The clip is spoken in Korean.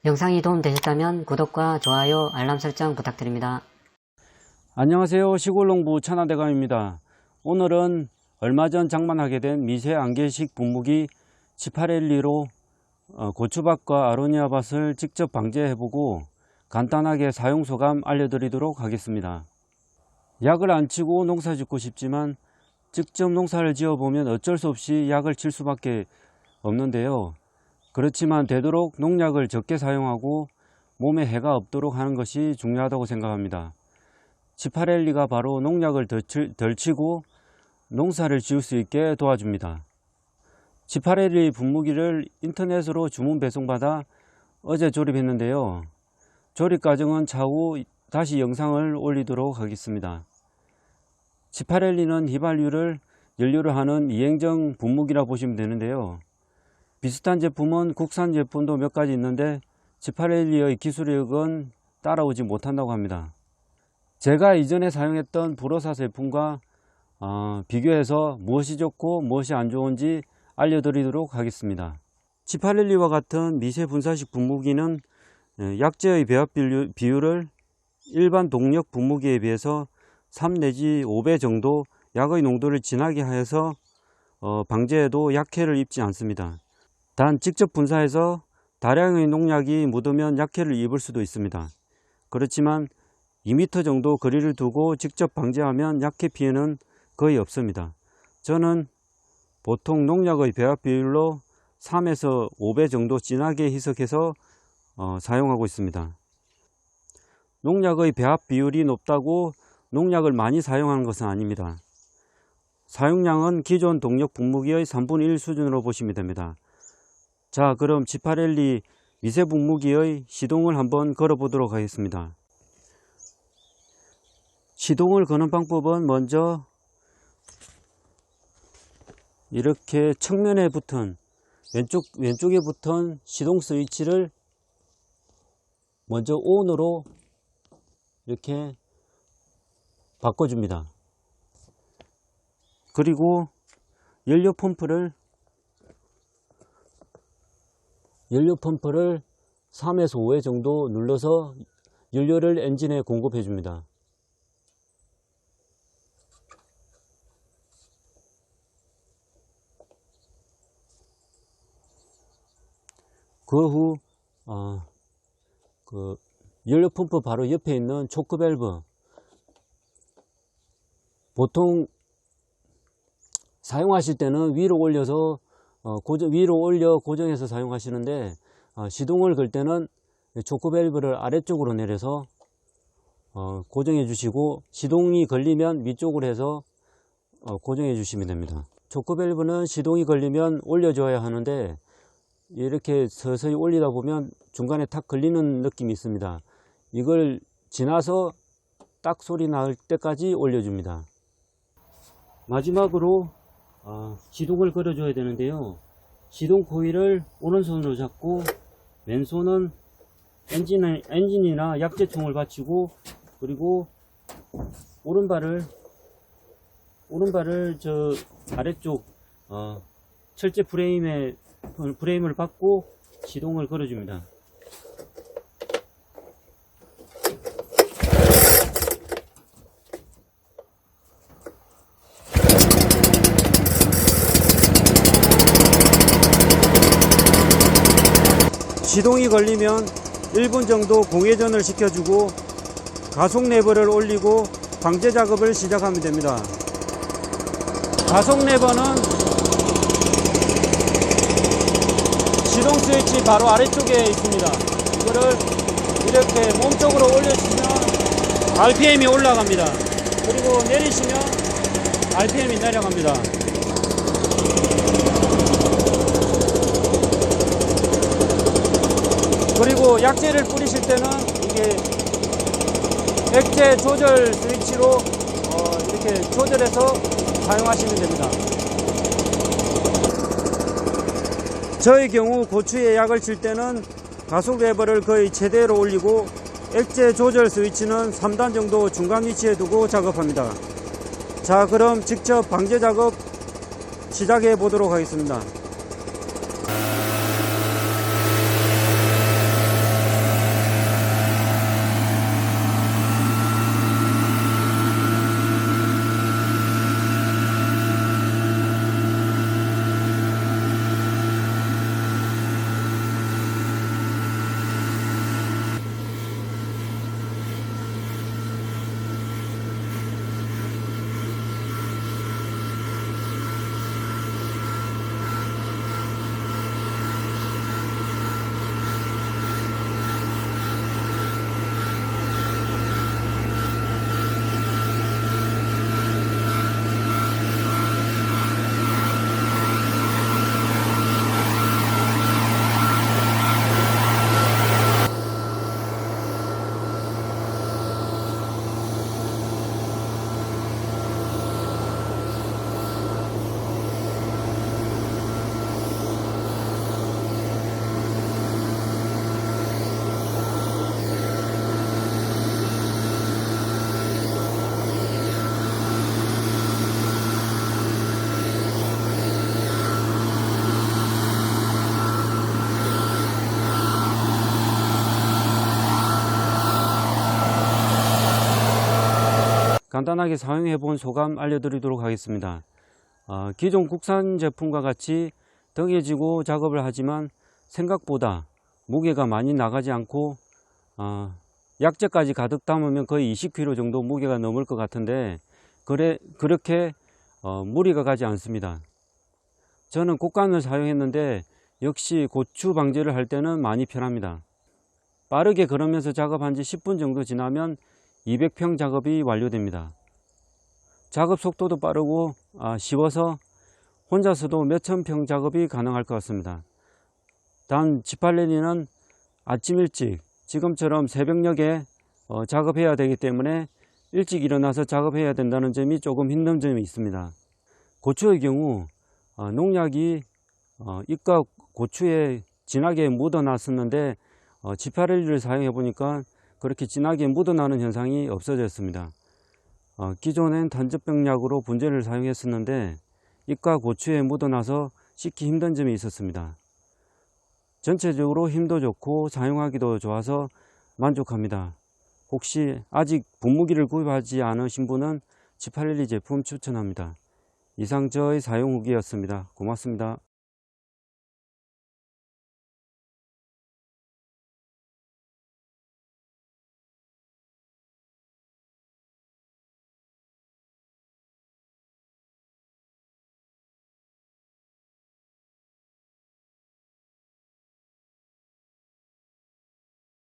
영상이 도움되셨다면 구독과 좋아요, 알람 설정 부탁드립니다. 안녕하세요. 시골농부 천하대감입니다. 오늘은 얼마 전 장만하게 된 미세 안개식 분무기 지파렐리로 고추밭과 아로니아밭을 직접 방제해보고 간단하게 사용소감 알려드리도록 하겠습니다. 약을 안 치고 농사 짓고 싶지만 직접 농사를 지어보면 어쩔 수 없이 약을 칠 수밖에 없는데요. 그렇지만 되도록 농약을 적게 사용하고 몸에 해가 없도록 하는 것이 중요하다고 생각합니다. 지파렐리가 바로 농약을 덜 치고 농사를 지을 수 있게 도와줍니다. 지파렐리 분무기를 인터넷으로 주문 배송받아 어제 조립했는데요. 조립 과정은 차후 다시 영상을 올리도록 하겠습니다. 지파렐리는 휘발유를 연료로 하는 이행정 분무기라 보시면 되는데요. 비슷한 제품은 국산 제품도 몇 가지 있는데 지파렐리의 기술력은 따라오지 못한다고 합니다. 제가 이전에 사용했던 브로사 제품과 비교해서 무엇이 좋고 무엇이 안 좋은지 알려드리도록 하겠습니다. 지파렐리와 같은 미세 분사식 분무기는 약재의 배합 비율을 일반 동력 분무기에 비해서 3 내지 5배 정도 약의 농도를 진하게 하여서 방제해도 약해를 입지 않습니다. 단 직접 분사해서 다량의 농약이 묻으면 약해를 입을 수도 있습니다. 그렇지만 2m 정도 거리를 두고 직접 방제하면 약해 피해는 거의 없습니다. 저는 보통 농약의 배합 비율로 3에서 5배 정도 진하게 희석해서 사용하고 있습니다. 농약의 배합 비율이 높다고 농약을 많이 사용하는 것은 아닙니다. 사용량은 기존 동력 분무기의 3분의 1 수준으로 보시면 됩니다. 자, 그럼 지파렐리 미세 분무기의 시동을 한번 걸어 보도록 하겠습니다. 시동을 거는 방법은 먼저 이렇게 측면에 붙은 왼쪽에 붙은 시동 스위치를 먼저 ON으로 이렇게 바꿔줍니다. 그리고 연료 펌프를 3에서 5회 정도 눌러서 연료를 엔진에 공급해 줍니다. 그 후 연료 펌프 바로 옆에 있는 초크 밸브, 보통 사용하실 때는 위로 올려서 고정해서 사용하시는데 시동을 걸 때는 초크 밸브를 아래쪽으로 내려서 고정해 주시고, 시동이 걸리면 위쪽으로 해서 고정해 주시면 됩니다. 초크 밸브는 시동이 걸리면 올려줘야 하는데 이렇게 서서히 올리다 보면 중간에 탁 걸리는 느낌이 있습니다. 이걸 지나서 딱 소리 날 때까지 올려줍니다. 마지막으로 시동을 걸어줘야 되는데요. 시동 코일을 오른손으로 잡고 왼손은 엔진이나 약재통을 받치고, 그리고 오른발을 저 아래쪽 철제 프레임을 받고 시동을 걸어줍니다. 시동이 걸리면 1분 정도 공회전을 시켜주고 가속 레버를 올리고 방제 작업을 시작하면 됩니다. 가속 레버는 시동 스위치 바로 아래쪽에 있습니다. 이거를 이렇게 몸쪽으로 올려주시면 RPM이 올라갑니다. 그리고 내리시면 RPM이 내려갑니다. 그리고 약재를 뿌리실 때는 이게 액체 조절 스위치로 이렇게 조절해서 사용하시면 됩니다. 저의 경우 고추에 약을 칠 때는 가속 레버를 거의 최대로 올리고 액체 조절 스위치는 3단 정도 중간 위치에 두고 작업합니다. 자, 그럼 직접 방제 작업 시작해 보도록 하겠습니다. 간단하게 사용해 본 소감 알려드리도록 하겠습니다. 기존 국산 제품과 같이 덕해지고 작업을 하지만 생각보다 무게가 많이 나가지 않고 약재까지 가득 담으면 거의 20kg 정도 무게가 넘을 것 같은데 그렇게 무리가 가지 않습니다. 저는 곡간을 사용했는데 역시 고추 방제를 할 때는 많이 편합니다. 빠르게 걸으면서 작업한 지 10분 정도 지나면 200평 작업이 완료됩니다. 작업 속도도 빠르고 쉬워서 혼자서도 몇천 평 작업이 가능할 것 같습니다. 단 지팔렐리는 아침 일찍 지금처럼 새벽녘에 작업해야 되기 때문에 일찍 일어나서 작업해야 된다는 점이 조금 힘든 점이 있습니다. 고추의 경우 농약이 잎과 고추에 진하게 묻어났었는데 지팔렐리를 사용해 보니까 그렇게 진하게 묻어나는 현상이 없어졌습니다. 기존엔 단접병약으로 분재를 사용했었는데 잎과 고추에 묻어나서 씻기 힘든 점이 있었습니다. 전체적으로 힘도 좋고 사용하기도 좋아서 만족합니다. 혹시 아직 분무기를 구입하지 않으신 분은 지팔렐리 제품 추천합니다. 이상 저의 사용 후기였습니다. 고맙습니다.